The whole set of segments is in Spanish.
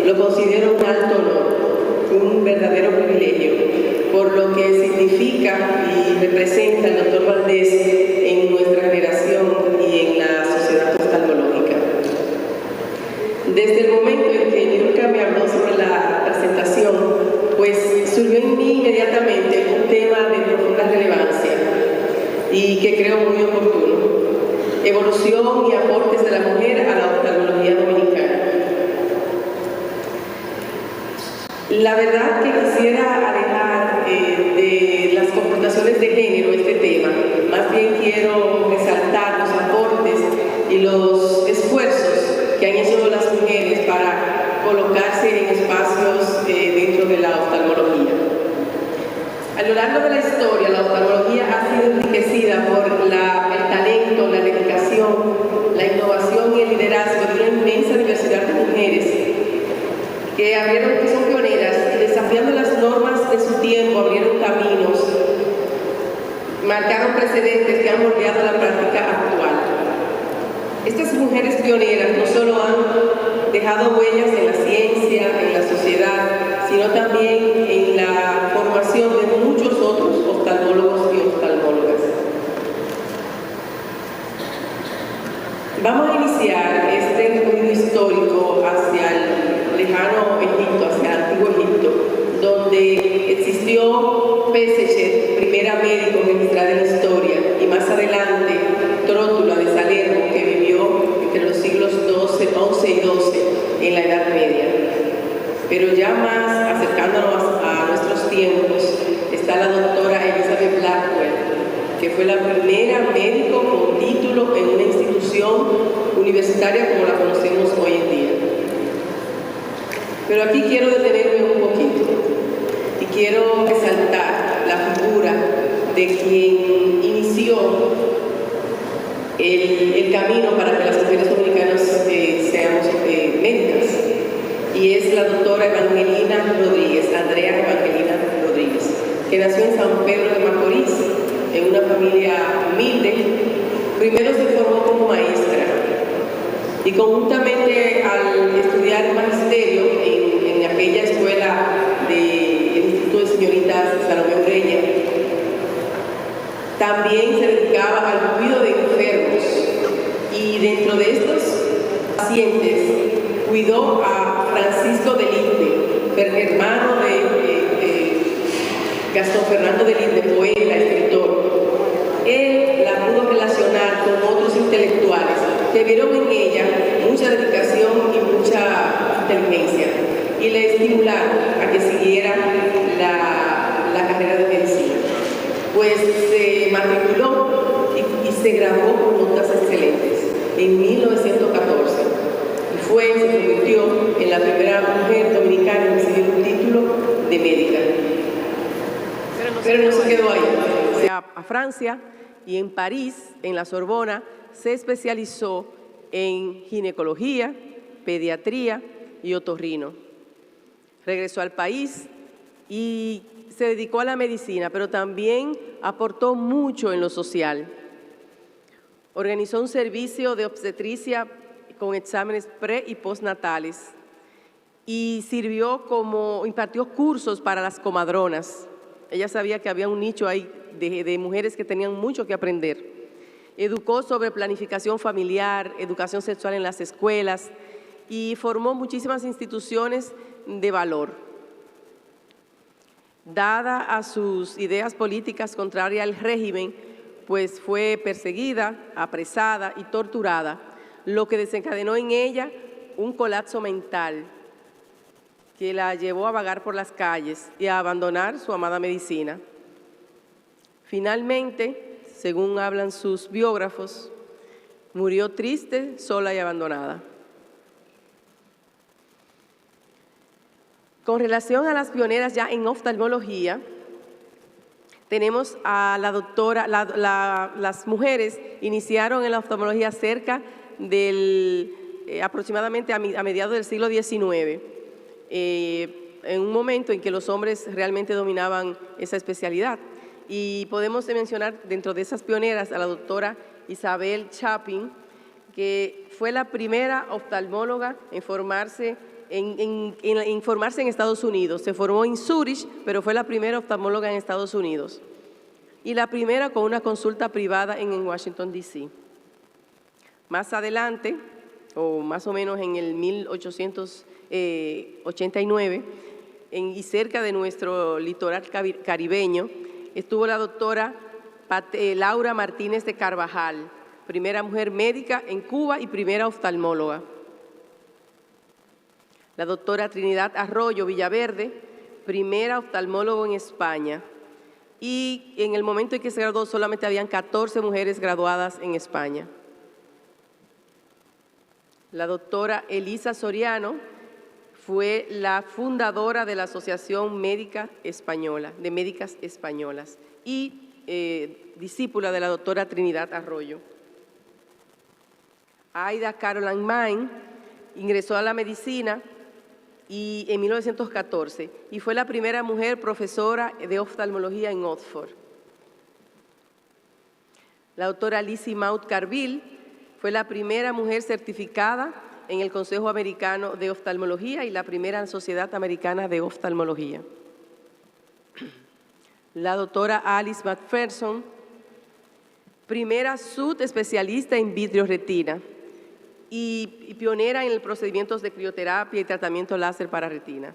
Lo considero un alto honor, un verdadero privilegio, por lo que significa y representa el doctor Valdés en nuestra generación y en la sociedad oftalmológica. Desde el momento en que Niurka me habló sobre la presentación, pues surgió en mí inmediatamente un tema de profunda relevancia y que creo muy oportuno: evolución y aportes de la mujer a la oftalmología dominicana. La verdad que quisiera alejar de las confrontaciones de género este tema. Más bien quiero resaltar los aportes y los esfuerzos que han hecho las mujeres para colocarse en espacios dentro de la oftalmología. A lo largo de la historia, la oftalmología ha sido enriquecida por el talento, la dedicación, la innovación y el liderazgo de una inmensa diversidad de mujeres que son pioneras y, desafiando las normas de su tiempo, abrieron caminos, marcaron precedentes que han moldeado la práctica actual. Estas mujeres pioneras no solo han dejado huellas en la ciencia, en la sociedad, sino también en la formación de muchos otros oftalmólogos y oftalmólogas. Vamos a iniciar este recorrido histórico hacia el lejano Egipto, hacia el antiguo Egipto, donde existió Pésecher, primera médico registrada en la historia, y más adelante Trótula de Salerno, que vivió entre los siglos XI y XII en la Edad Media. Pero ya más acercándonos a nuestros tiempos, está la doctora Elizabeth Blackwell, que fue la primera médico con título en una institución universitaria como la conocemos hoy en día. Pero aquí quiero detenerme un poquito y quiero resaltar la figura de quien inició el camino para que las mujeres dominicanas seamos médicas, y es la doctora Evangelina Rodríguez, Andrea Evangelina Rodríguez, que nació en San Pedro de Macorís, en una familia humilde. Primero se formó como maestra y conjuntamente al estudiar magisterio en aquella escuela del Instituto de Señoritas Salomé Ureña, también se dedicaba al cuidado de enfermos, y dentro de estos pacientes cuidó a Francisco de Linde, hermano de Gastón Fernando de Linde, poeta, escritor. Él la pudo relacionar con otros intelectuales que vieron en ella mucha dedicación y mucha inteligencia, y le estimularon a que siguiera la carrera de medicina. Pues se matriculó y se graduó con notas excelentes en 1914. Se convirtió en la primera mujer dominicana en recibir un título de médica. Pero no se quedó ahí. Se fue a Francia, y en París, en la Sorbona, se especializó en ginecología, pediatría y otorrino. Regresó al país y se dedicó a la medicina, pero también aportó mucho en lo social. Organizó un servicio de obstetricia con exámenes pre- y postnatales, y impartió cursos para las comadronas. Ella sabía que había un nicho ahí de mujeres que tenían mucho que aprender. Educó sobre planificación familiar, educación sexual en las escuelas, y formó muchísimas instituciones de valor. Dada a sus ideas políticas contrarias al régimen, pues fue perseguida, apresada y torturada, lo que desencadenó en ella un colapso mental que la llevó a vagar por las calles y a abandonar su amada medicina. Finalmente, según hablan sus biógrafos, murió triste, sola y abandonada. Con relación a las pioneras ya en oftalmología, tenemos a la doctora, las mujeres iniciaron en la oftalmología cerca del, aproximadamente a mediados del siglo XIX, en un momento en que los hombres realmente dominaban esa especialidad. Y podemos mencionar dentro de esas pioneras a la doctora Isabel Chapin, que fue la primera oftalmóloga en formarse en Estados Unidos. Se formó en Zúrich, pero fue la primera oftalmóloga en Estados Unidos. Y la primera con una consulta privada en Washington, D.C. Más adelante, o más o menos en el 1889, y cerca de nuestro litoral caribeño, estuvo la doctora Laura Martínez de Carvajal, primera mujer médica en Cuba y primera oftalmóloga. La doctora Trinidad Arroyo Villaverde, primera oftalmóloga en España. Y en el momento en que se graduó solamente habían 14 mujeres graduadas en España. La doctora Elisa Soriano fue la fundadora de la Asociación Médica Española, de Médicas Españolas, y discípula de la doctora Trinidad Arroyo. Aida Caroline Main ingresó a la medicina en 1914 y fue la primera mujer profesora de oftalmología en Oxford. La doctora Lizzie Maud Carville fue la primera mujer certificada en el Consejo Americano de Oftalmología y la primera Sociedad Americana de Oftalmología. La doctora Alice McPherson, primera subespecialista en vitreoretina y pionera en los procedimientos de crioterapia y tratamiento láser para retina.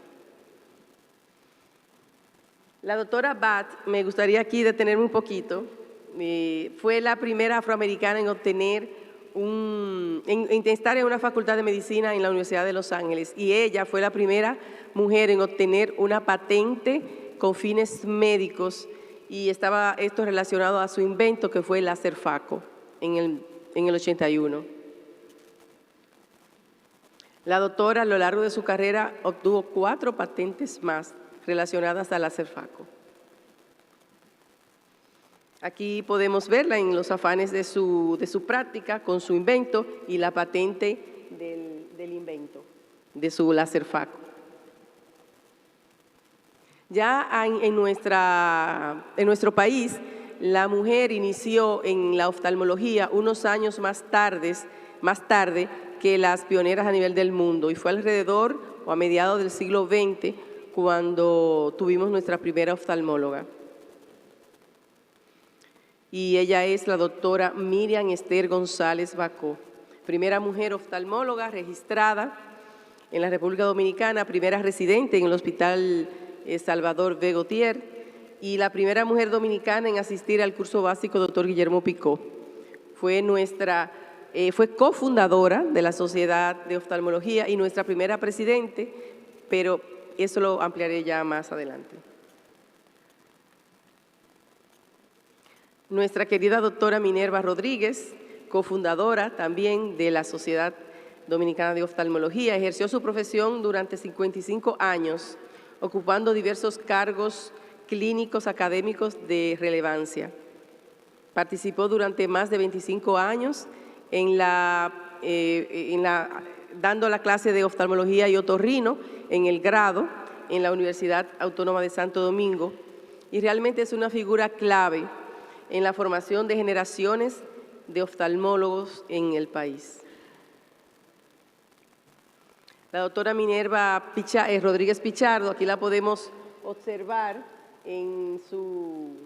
La doctora Batt, me gustaría aquí detenerme un poquito, fue la primera afroamericana en obtener en estar en una facultad de medicina en la Universidad de Los Ángeles, y ella fue la primera mujer en obtener una patente con fines médicos, y estaba esto relacionado a su invento que fue el láser Phaco en el 81. La doctora a lo largo de su carrera obtuvo 4 patentes más relacionadas al láser Phaco. Aquí podemos verla en los afanes de su práctica con su invento y la patente del invento, de su láser Phaco. Ya en nuestro país, la mujer inició en la oftalmología unos años más tarde que las pioneras a nivel del mundo, y fue alrededor o a mediados del siglo XX cuando tuvimos nuestra primera oftalmóloga. Y ella es la doctora Miriam Esther González Bacó, primera mujer oftalmóloga registrada en la República Dominicana, primera residente en el Hospital Salvador B. Gautier y la primera mujer dominicana en asistir al curso básico Dr. Guillermo Picó. Fue cofundadora de la Sociedad de Oftalmología y nuestra primera presidente, pero eso lo ampliaré ya más adelante. Nuestra querida doctora Minerva Rodríguez, cofundadora también de la Sociedad Dominicana de Oftalmología, ejerció su profesión durante 55 años, ocupando diversos cargos clínicos académicos de relevancia. Participó durante más de 25 años dando la clase de oftalmología y otorrino en el grado en la Universidad Autónoma de Santo Domingo, y realmente es una figura clave en la formación de generaciones de oftalmólogos en el país. La doctora Minerva Rodríguez Pichardo, aquí la podemos observar en su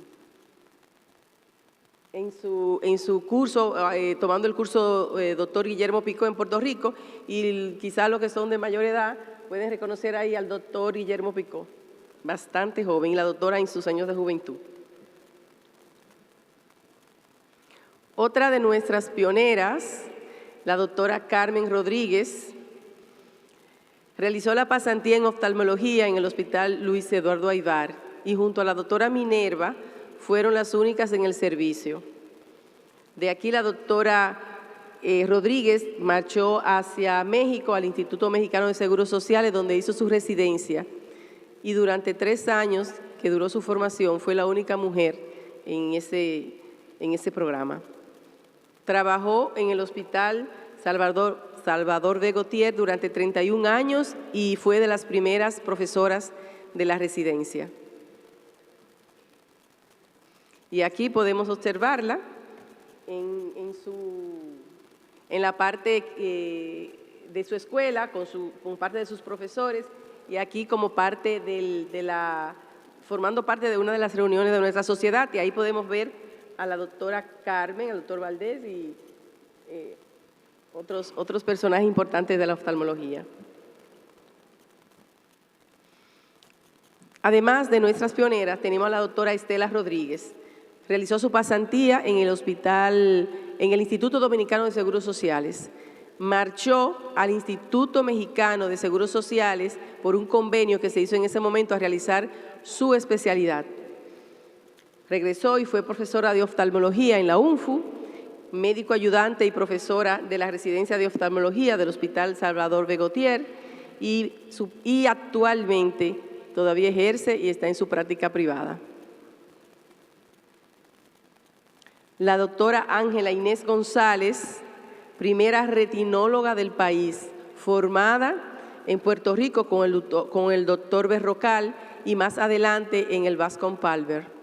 curso, tomando el curso doctor Guillermo Picó en Puerto Rico, y quizá los que son de mayor edad pueden reconocer ahí al doctor Guillermo Picó, bastante joven, y la doctora en sus años de juventud. Otra de nuestras pioneras, la doctora Carmen Rodríguez, realizó la pasantía en oftalmología en el Hospital Luis Eduardo Aybar y junto a la doctora Minerva fueron las únicas en el servicio. De aquí la doctora Rodríguez marchó hacia México, al Instituto Mexicano de Seguros Sociales, donde hizo su residencia, y durante 3 años que duró su formación fue la única mujer en ese programa. Trabajó en el Hospital Salvador Salvador de Gautier durante 31 años y fue de las primeras profesoras de la residencia. Y aquí podemos observarla en la parte de su escuela, con parte de sus profesores, y aquí como parte formando parte de una de las reuniones de nuestra sociedad, y ahí podemos ver a la doctora Carmen, al doctor Valdés y otros personajes importantes de la oftalmología. Además de nuestras pioneras, tenemos a la doctora Estela Rodríguez. Realizó su pasantía en el Instituto Dominicano de Seguros Sociales. Marchó al Instituto Mexicano de Seguros Sociales por un convenio que se hizo en ese momento a realizar su especialidad. Regresó y fue profesora de oftalmología en la UNFU, médico ayudante y profesora de la residencia de oftalmología del Hospital Salvador de Gautier y actualmente todavía ejerce y está en su práctica privada. La doctora Ángela Inés González, primera retinóloga del país, formada en Puerto Rico con el doctor Berrocal y más adelante en el Bascom Palmer.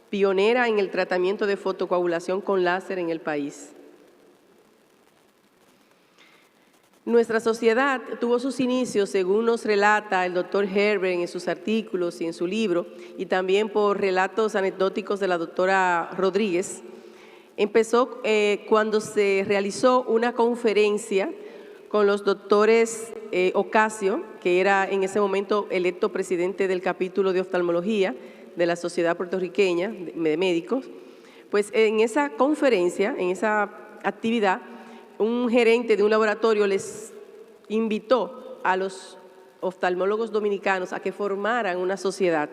Pionera en el tratamiento de fotocoagulación con láser en el país. Nuestra sociedad tuvo sus inicios, según nos relata el doctor Herbert en sus artículos y en su libro, y también por relatos anecdóticos de la doctora Rodríguez. Empezó cuando se realizó una conferencia con los doctores Ocasio, que era en ese momento electo presidente del capítulo de oftalmología de la Sociedad Puertorriqueña de Médicos. Pues en esa conferencia, en esa actividad, un gerente de un laboratorio les invitó a los oftalmólogos dominicanos a que formaran una sociedad.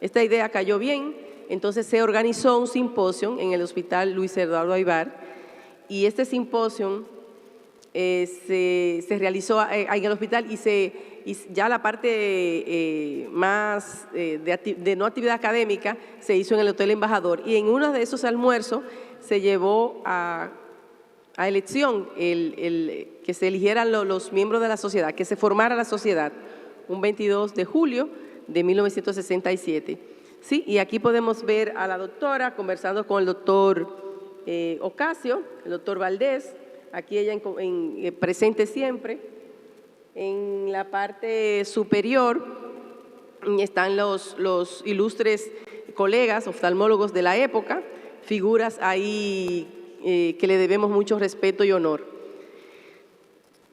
Esta idea cayó bien, entonces se organizó un simposio en el Hospital Luis Eduardo Aybar, y este simposio se realizó en el hospital y ya la parte más de no actividad académica se hizo en el Hotel Embajador, y en uno de esos almuerzos se llevó a elección que se eligieran los miembros de la sociedad, que se formara la sociedad, un 22 de julio de 1967. Sí, y aquí podemos ver a la doctora conversando con el doctor Ocasio, el doctor Valdés, aquí ella presente siempre. En la parte superior están los ilustres colegas oftalmólogos de la época, figuras ahí que le debemos mucho respeto y honor.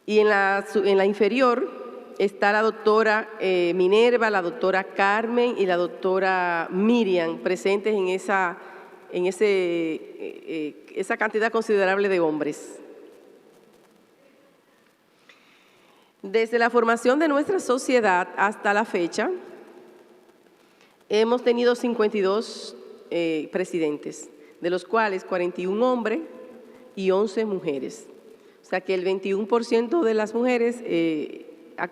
Y en la inferior está la doctora Minerva, la doctora Carmen y la doctora Miriam presentes en esa cantidad considerable de hombres. Desde la formación de nuestra sociedad hasta la fecha, hemos tenido 52 presidentes, de los cuales 41 hombres y 11 mujeres. O sea que el 21% de las mujeres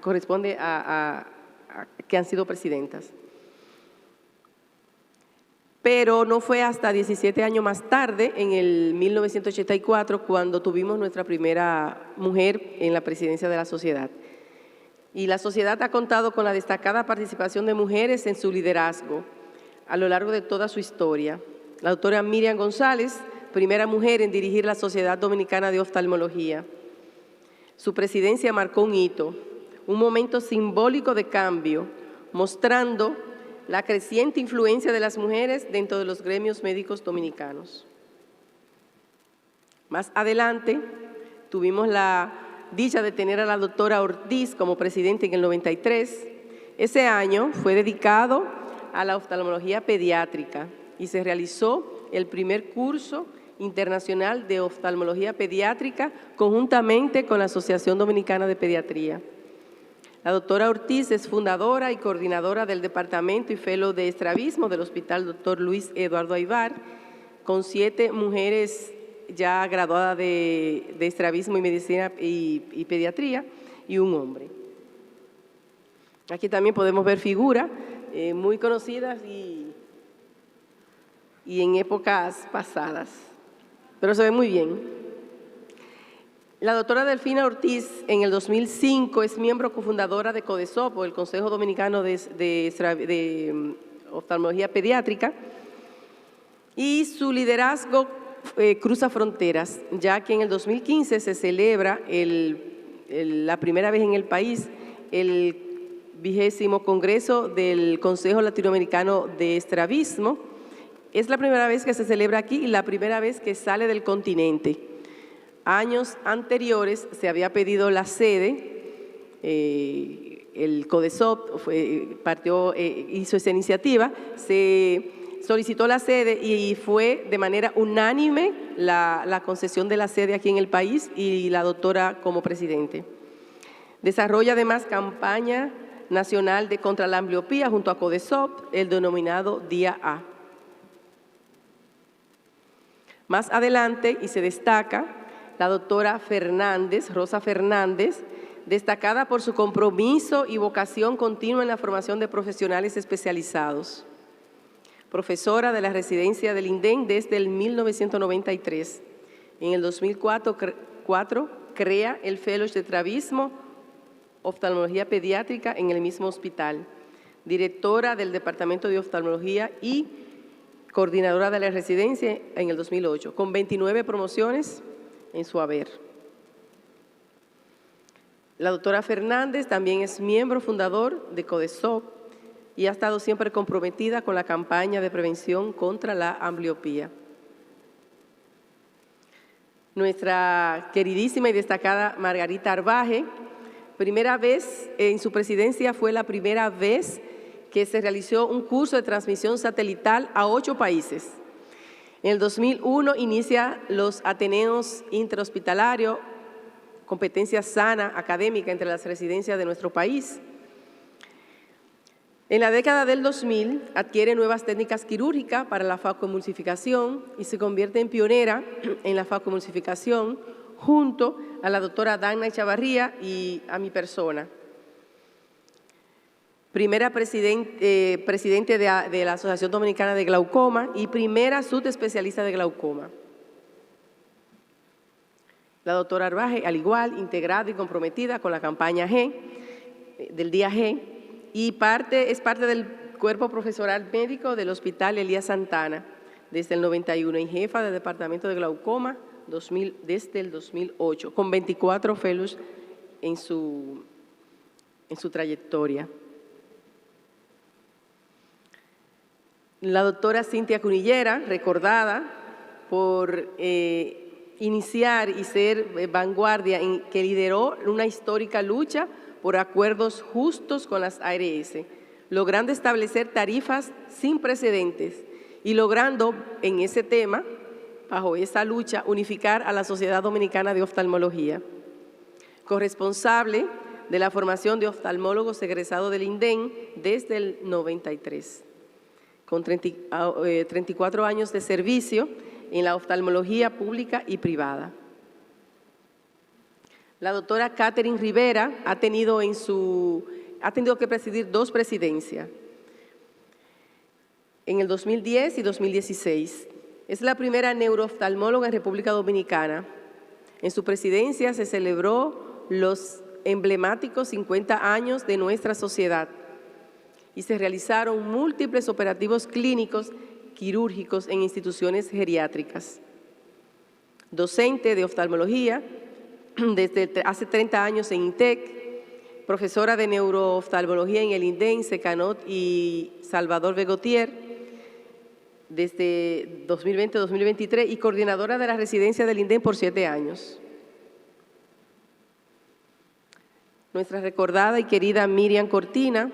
corresponde a que han sido presidentas. Pero no fue hasta 17 años más tarde, en el 1984, cuando tuvimos nuestra primera mujer en la presidencia de la sociedad. Y la sociedad ha contado con la destacada participación de mujeres en su liderazgo a lo largo de toda su historia. La doctora Miriam González, primera mujer en dirigir la Sociedad Dominicana de Oftalmología. Su presidencia marcó un hito, un momento simbólico de cambio, mostrando la creciente influencia de las mujeres dentro de los gremios médicos dominicanos. Más adelante, tuvimos la dicha de tener a la doctora Ortiz como presidente en el 93. Ese año fue dedicado a la oftalmología pediátrica y se realizó el primer curso internacional de oftalmología pediátrica conjuntamente con la Asociación Dominicana de Pediatría. La doctora Ortiz es fundadora y coordinadora del Departamento y Fellow de Estrabismo del Hospital Dr. Luis Eduardo Aybar, con 7 mujeres ya graduadas de estrabismo y medicina y pediatría, y un hombre. Aquí también podemos ver figuras muy conocidas y en épocas pasadas, pero se ve muy bien. La doctora Delfina Ortiz, en el 2005, es miembro cofundadora de CODESOP, o el Consejo Dominicano de Oftalmología Pediátrica, y su liderazgo cruza fronteras, ya que en el 2015 se celebra la primera vez en el país el 20º Congreso del Consejo Latinoamericano de Estrabismo. Es la primera vez que se celebra aquí y la primera vez que sale del continente. Años anteriores se había pedido la sede, el CODESOP hizo esa iniciativa, se solicitó la sede y fue de manera unánime la concesión de la sede aquí en el país y la doctora como presidente. Desarrolla además campaña nacional contra la ambliopía junto a CODESOP, el denominado Día A. Más adelante, y se destaca, la doctora Fernández, Rosa Fernández, destacada por su compromiso y vocación continua en la formación de profesionales especializados. Profesora de la residencia del INDEN desde el 1993. En el 2004 crea el Fellowship de Estrabismo, Oftalmología Pediátrica en el mismo hospital. Directora del Departamento de Oftalmología y coordinadora de la residencia en el 2008, con 29 promociones en su haber. La doctora Fernández también es miembro fundador de CODESOP y ha estado siempre comprometida con la campaña de prevención contra la ambliopía. Nuestra queridísima y destacada Margarita Arbaje, primera vez en su presidencia, fue la primera vez que se realizó un curso de transmisión satelital a 8 países. En el 2001 inicia los Ateneos Interhospitalarios, competencia sana académica entre las residencias de nuestro país. En la década del 2000 adquiere nuevas técnicas quirúrgicas para la facoemulsificación y se convierte en pionera en la facoemulsificación junto a la doctora Dagna Echavarría y a mi persona. Primera presidente de la Asociación Dominicana de Glaucoma y primera subespecialista de glaucoma. La doctora Arbaje, al igual, integrada y comprometida con la campaña G, del Día G, y es parte del cuerpo profesoral médico del Hospital Elías Santana desde el 91 y jefa del Departamento de Glaucoma desde el 2008, con 24 fellows en su trayectoria. La doctora Cintia Cunillera, recordada por iniciar y ser vanguardia, que lideró una histórica lucha por acuerdos justos con las ARS, logrando establecer tarifas sin precedentes y logrando en ese tema, bajo esa lucha, unificar a la Sociedad Dominicana de Oftalmología. Corresponsable de la formación de oftalmólogos egresados del INDEN desde el 93. Con 34 años de servicio en la oftalmología pública y privada. La doctora Catherine Rivera ha tenido que presidir 2 presidencias, en el 2010 y 2016. Es la primera neurooftalmóloga en República Dominicana. En su presidencia se celebró los emblemáticos 50 años de nuestra sociedad y se realizaron múltiples operativos clínicos quirúrgicos en instituciones geriátricas. Docente de oftalmología desde hace 30 años en INTEC, profesora de neurooftalmología en el INDEN, Secanot y Salvador Begotier desde 2020-2023 y coordinadora de la residencia del INDEN por 7 años. Nuestra recordada y querida Miriam Cortina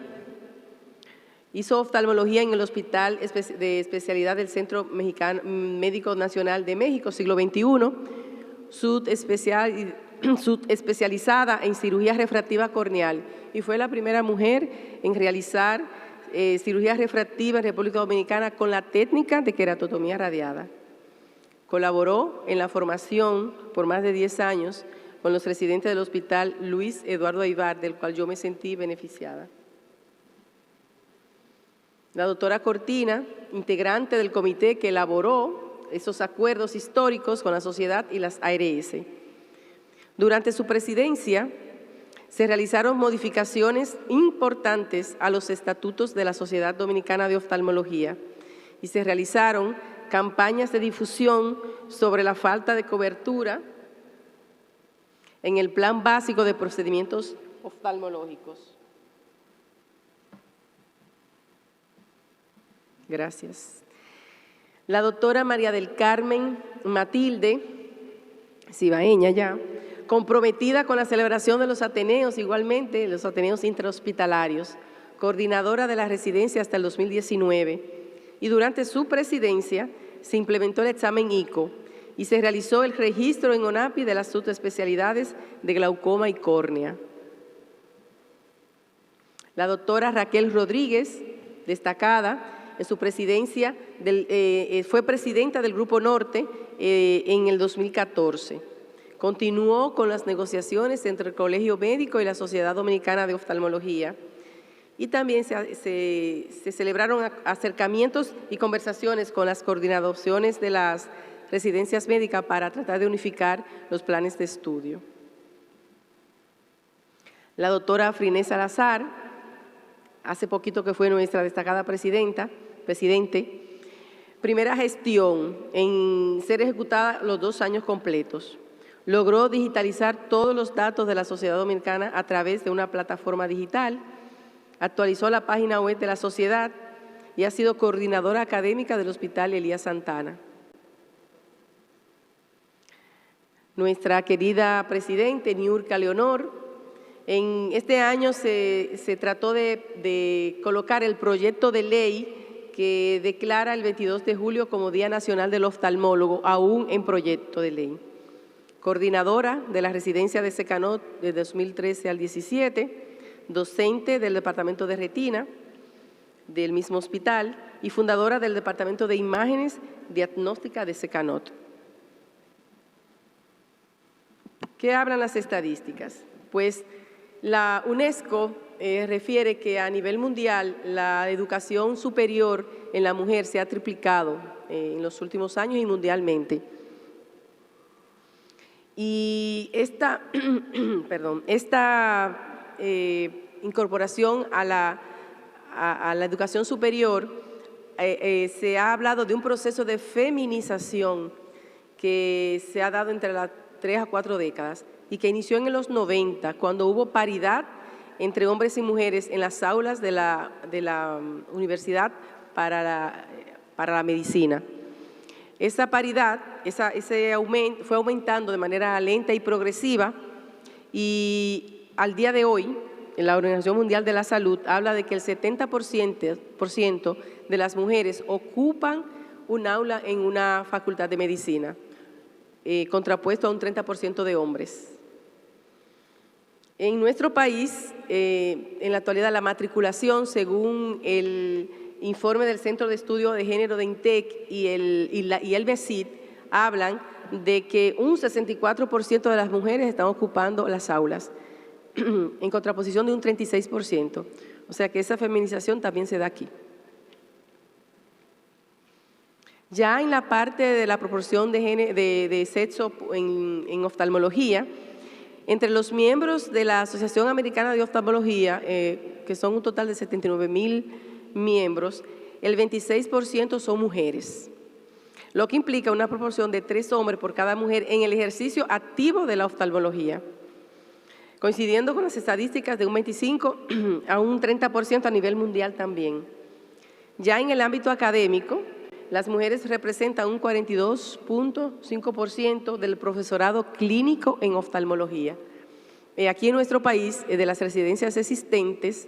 hizo oftalmología en el Hospital de Especialidad del Centro Médico Nacional de México, siglo XXI, subespecializada en cirugía refractiva corneal y fue la primera mujer en realizar cirugía refractiva en República Dominicana con la técnica de queratotomía radiada. Colaboró en la formación por más de 10 años con los residentes del Hospital Luis Eduardo Aybar, del cual yo me sentí beneficiada. La doctora Cortina, integrante del comité que elaboró esos acuerdos históricos con la sociedad y las ARS. Durante su presidencia, se realizaron modificaciones importantes a los estatutos de la Sociedad Dominicana de Oftalmología y se realizaron campañas de difusión sobre la falta de cobertura en el Plan Básico de Procedimientos Oftalmológicos. Gracias. La doctora María del Carmen Matilde, cibaeña ya, comprometida con la celebración de los Ateneos, igualmente los Ateneos Interhospitalarios, coordinadora de la residencia hasta el 2019, y durante su presidencia se implementó el examen ICO y se realizó el registro en ONAPI de las subespecialidades de glaucoma y córnea. La doctora Raquel Rodríguez, destacada en su presidencia, fue presidenta del Grupo Norte en el 2014. Continuó con las negociaciones entre el Colegio Médico y la Sociedad Dominicana de Oftalmología y también se celebraron acercamientos y conversaciones con las coordinaciones de las residencias médicas para tratar de unificar los planes de estudio. La doctora Frinés Salazar, hace poquito que fue nuestra destacada presidente, primera gestión en ser ejecutada los 2 años completos. Logró digitalizar todos los datos de la Sociedad Dominicana a través de una plataforma digital, actualizó la página web de la sociedad y ha sido coordinadora académica del Hospital Elías Santana. Nuestra querida presidente, Niurka Leonor, en este año se trató de colocar el proyecto de ley que declara el 22 de julio como Día Nacional del Oftalmólogo, aún en proyecto de ley. Coordinadora de la residencia de Secanot de 2013 al 17, docente del Departamento de Retina del mismo hospital y fundadora del Departamento de Imágenes Diagnóstica de Secanot. ¿Qué hablan las estadísticas? Pues la UNESCO refiere que a nivel mundial la educación superior en la mujer se ha triplicado en los últimos años y mundialmente. Y esta incorporación a la educación superior se ha hablado de un proceso de feminización que se ha dado entre las 3 a 4 décadas y que inició en los 90, cuando hubo paridad entre hombres y mujeres en las aulas de la universidad para la medicina. Esa paridad, ese aumento fue aumentando de manera lenta y progresiva y al día de hoy, la Organización Mundial de la Salud habla de que el 70% de las mujeres ocupan un aula en una facultad de medicina, contrapuesto a un 30% de hombres. En nuestro país, en la actualidad, la matriculación, según el informe del Centro de Estudio de Género de INTEC y el MESID, hablan de que un 64% de las mujeres están ocupando las aulas, en contraposición de un 36%. O sea que esa feminización también se da aquí. Ya en la parte de la proporción de sexo en oftalmología, entre los miembros de la Asociación Americana de Oftalmología, que son un total de 79,000 miembros, el 26% son mujeres, lo que implica una proporción de 3 hombres por cada mujer en el ejercicio activo de la oftalmología, coincidiendo con las estadísticas de un 25 a un 30% a nivel mundial también. Ya en el ámbito académico, las mujeres representan un 42.5% del profesorado clínico en oftalmología. Aquí en nuestro país, de las residencias existentes,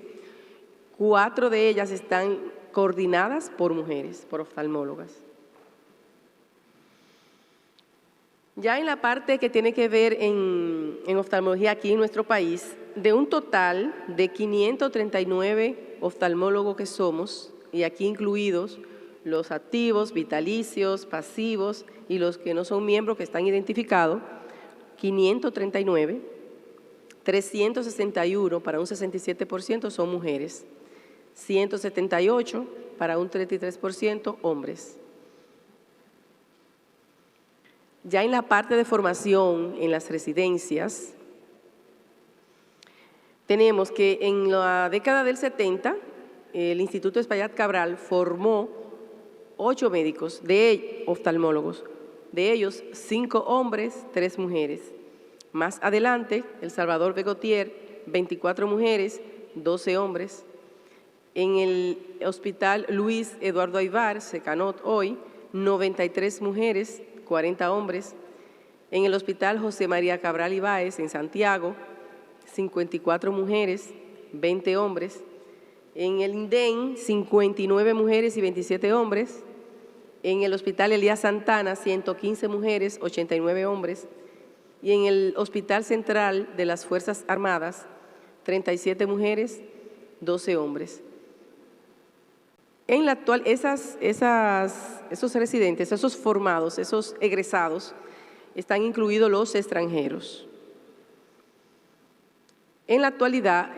4 de ellas están coordinadas por mujeres, por oftalmólogas. Ya en la parte que tiene que ver en oftalmología aquí en nuestro país, de un total de 539 oftalmólogos que somos, y aquí incluidos los activos, vitalicios, pasivos y los que no son miembros que están identificados, 539, 361 para un 67% son mujeres, 178 para un 33% hombres. Ya en la parte de formación en las residencias, tenemos que en la década del 70, el Instituto Espaillat Cabral formó 8 médicos, oftalmólogos, de ellos 5 hombres, 3 mujeres. Más adelante, el Salvador Begotier, 24 mujeres, 12 hombres. En el Hospital Luis Eduardo Aybar, Secanot hoy, 93 mujeres, 40 hombres. En el Hospital José María Cabral Ibáez, en Santiago, 54 mujeres, 20 hombres. En el INDEN, 59 mujeres y 27 hombres. En el Hospital Elías Santana, 115 mujeres, 89 hombres. Y en el Hospital Central de las Fuerzas Armadas, 37 mujeres, 12 hombres. En la actual, esos residentes, esos formados, esos egresados, están incluidos los extranjeros. En la actualidad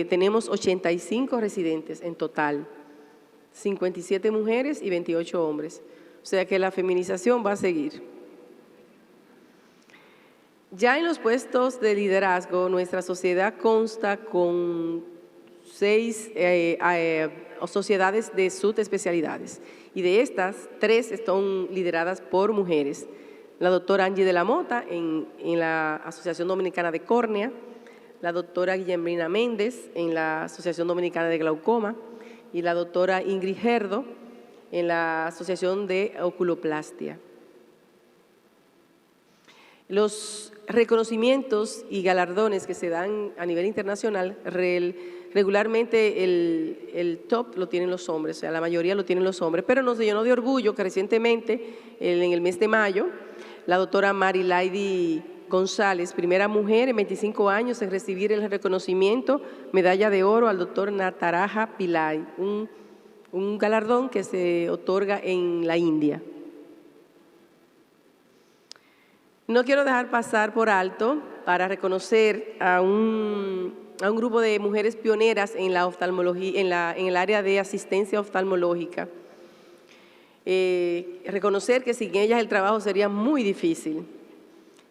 tenemos 85 residentes en total, 57 mujeres y 28 hombres. O sea que la feminización va a seguir. Ya en los puestos de liderazgo, nuestra sociedad consta con 6 sociedades de subespecialidades. Y de estas, 3 están lideradas por mujeres. La doctora Angie de la Mota en la Asociación Dominicana de Córnea, la doctora Guillermina Méndez en la Asociación Dominicana de Glaucoma y la doctora Ingrid Gerdo en la Asociación de Oculoplastia. Los reconocimientos y galardones que se dan a nivel internacional, regularmente el top lo tienen los hombres, o sea, la mayoría lo tienen los hombres, pero nos llenó de orgullo que recientemente, en el mes de mayo, la doctora Marilaidi González, primera mujer en 25 años en recibir el reconocimiento medalla de oro al doctor Nataraja Pillai, un galardón que se otorga en la India. No quiero dejar pasar por alto para reconocer a un grupo de mujeres pioneras en la oftalmología, en el área de asistencia oftalmológica. Reconocer que sin ellas el trabajo sería muy difícil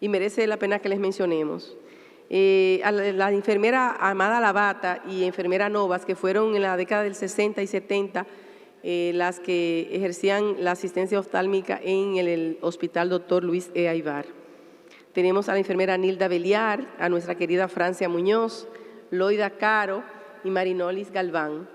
y merece la pena que les mencionemos. A la enfermera Amada Lavata y enfermera Novas, que fueron en la década del 60 y 70 las que ejercían la asistencia oftálmica en el Hospital Dr. Luis E. Aybar. Tenemos a la enfermera Nilda Beliar, a nuestra querida Francia Muñoz, Loida Caro y Marinolis Galván.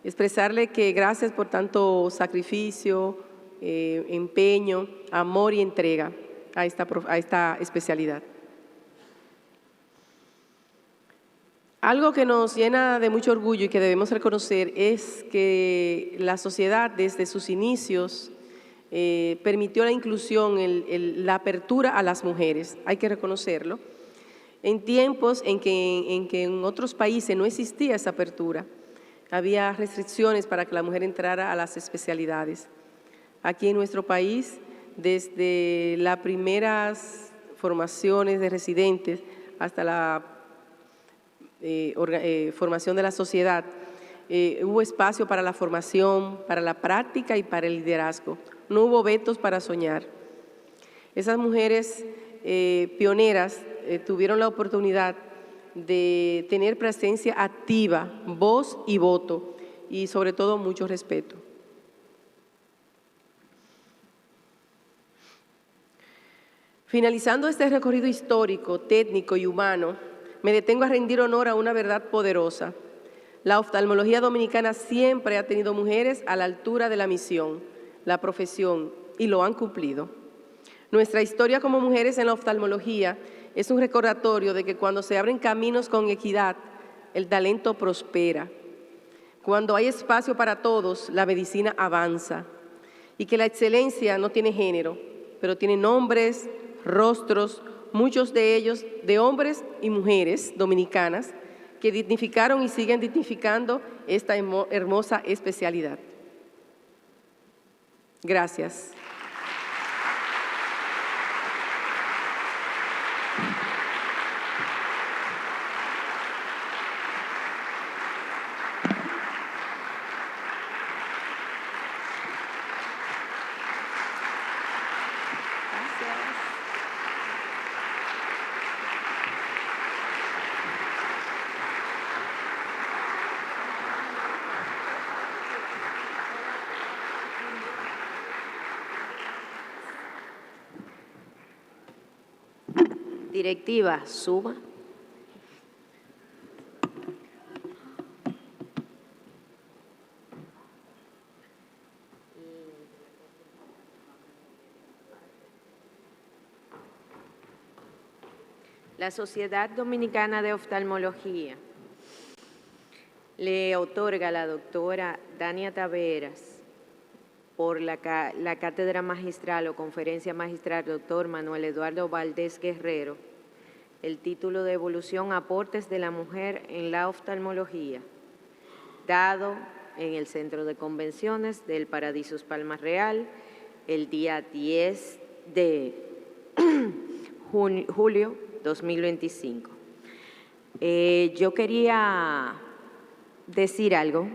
Expresarle que gracias por tanto sacrificio, empeño, amor y entrega a esta especialidad. Algo que nos llena de mucho orgullo y que debemos reconocer es que la sociedad desde sus inicios permitió la inclusión, la apertura a las mujeres, hay que reconocerlo, en tiempos en que en otros países no existía esa apertura, había restricciones para que la mujer entrara a las especialidades. Aquí en nuestro país, desde las primeras formaciones de residentes hasta la formación de la sociedad, hubo espacio para la formación, para la práctica y para el liderazgo. No hubo vetos para soñar. Esas mujeres pioneras tuvieron la oportunidad de tener presencia activa, voz y voto, y sobre todo mucho respeto. Finalizando este recorrido histórico, técnico y humano, me detengo a rendir honor a una verdad poderosa. La oftalmología dominicana siempre ha tenido mujeres a la altura de la misión, la profesión, y lo han cumplido. Nuestra historia como mujeres en la oftalmología es un recordatorio de que cuando se abren caminos con equidad, el talento prospera. Cuando hay espacio para todos, la medicina avanza. Y que la excelencia no tiene género, pero tiene nombres, rostros, muchos de ellos de hombres y mujeres dominicanas que dignificaron y siguen dignificando esta hermosa especialidad. Gracias. Gracias. Directiva, suba. La Sociedad Dominicana de Oftalmología le otorga a la doctora Dania Taveras por la cátedra magistral o conferencia magistral doctor Manuel Eduardo Valdés Guerrero el título de Evolución Aportes de la Mujer en la Oftalmología, dado en el Centro de Convenciones del Paradisus Palma Real el día 10 de julio 2025. Yo quería decir algo.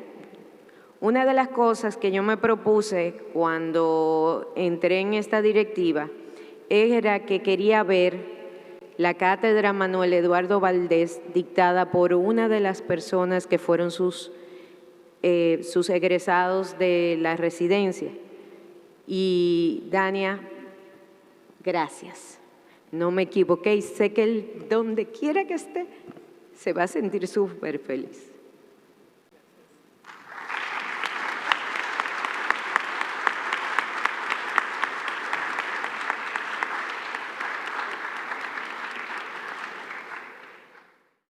Una de las cosas que yo me propuse cuando entré en esta directiva era que quería ver la cátedra Manuel Eduardo Valdés dictada por una de las personas que fueron sus egresados de la residencia. Y Dania, gracias. No me equivoqué y sé que él, donde quiera que esté, se va a sentir súper feliz.